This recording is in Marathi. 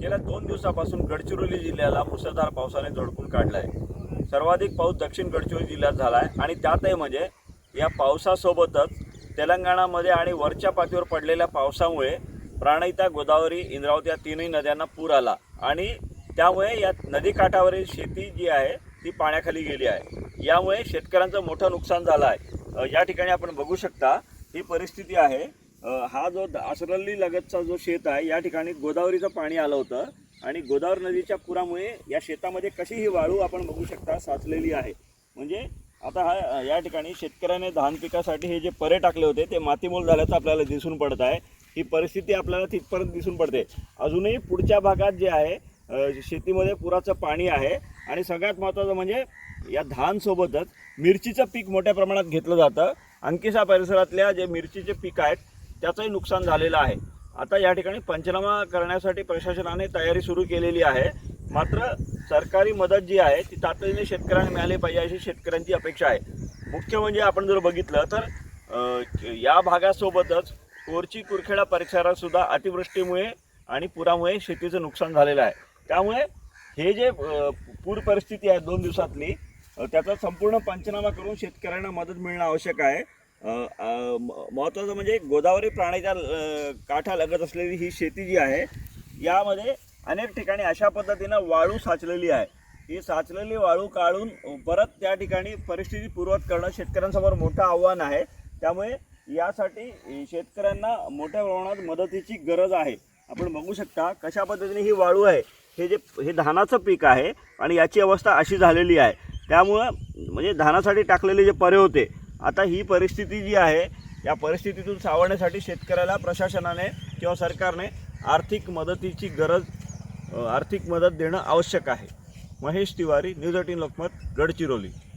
गेल्या 2 दिवसापासून गडचिरोली जिल्ह्याला मुसळधार पावसाने झोडपून काढलं आहे। सर्वाधिक पाऊस दक्षिण गडचिरोली जिल्ह्यात झाला आहे आणि त्यातही म्हणजे या पावसासोबतच तेलंगणामध्ये आणि वरच्या पातळीवर पडलेल्या पावसामुळे प्राणहिता, गोदावरी, इंद्रावती या तीनही नद्यांना पूर आला आणि त्यामुळे या नदीकाठावरील शेती जी आहे ती पाण्याखाली गेली आहे। यामुळे शेतकऱ्यांचं मोठं नुकसान झालं आहे। या ठिकाणी आपण बघू शकता ही परिस्थिती आहे। हा जो आसरल्ली लगतचा जो शेत आहे या ठिकाणी गोदावरीचं पाणी आलं होतं आणि गोदावरी नदीच्या पुरामुळे या शेतामध्ये कशी ही वाळू आपण बघू शकता साचलेली आहे। म्हणजे आता हा या ठिकाणी शेतकऱ्याने धान पिकासाठी हे जे परे टाकले होते ते मातीमोल झाल्याचं आपल्याला दिसून पडत आहे। ही परिस्थिती आपल्याला तिथपर्यंत दिसून पडते। अजूनही पुढच्या भागात जे आहे शेतीमध्ये पुराचं पाणी आहे आणि सगळ्यात महत्त्वाचं म्हणजे या धानसोबतच मिरचीचं पीक मोठ्या प्रमाणात घेतलं जातं। अंकिसा परिसरातल्या जे मिरचीचे पीक आहेत त्याचंही नुकसान झालेलं आहे। आता या ठिकाणी पंचनामा करण्यासाठी प्रशासनाने तयारी सुरू केलेली आहे। मात्र सरकारी मदत जी आहे ती तातडीने शेतकऱ्यांना मिळाली पाहिजे अशी शेतकऱ्यांची अपेक्षा आहे। मुख्य म्हणजे आपण जर बघितलं तर या भागासोबतच कोरची कुरखेडा परिसरात सुद्धा अतिवृष्टीमुळे आणि पुरामुळे शेतीचं नुकसान झालेलं आहे। त्यामुळे हे जे पूर परिस्थिती आहे 2 दिवसातली त्याचा संपूर्ण पंचनामा करून शेतकऱ्यांना मदत मिळणं आवश्यक आहे। महत्त्वाचं म्हणजे गोदावरी प्राण्याच्या काठालगत असलेली ही शेती जी आहे यामध्ये अनेक ठिकाणी अशा पद्धतीनं वाळू साचलेली आहे। ही साचलेली वाळू काढून परत त्या ठिकाणी परिस्थिती पूर्ववत करणं शेतकऱ्यांसमोर मोठं आव्हान आहे। त्यामुळे यासाठी शेतकऱ्यांना मोठ्या प्रमाणात मदतीची गरज आहे। आपण बघू शकता कशा पद्धतीने ही वाळू आहे। हे धानाचं पीक आहे आणि याची अवस्था अशी झालेली आहे। त्यामुळं म्हणजे धानासाठी टाकलेले जे परे होते आता ही परिस्थिती जी आहे या परिस्थितीतून सावरण्यासाठी शेतकऱ्याला प्रशासनाने किंवा सरकारने आर्थिक मदत देणं आवश्यक आहे। महेश तिवारी, न्यूज 18 लोकमत, गडचिरोली।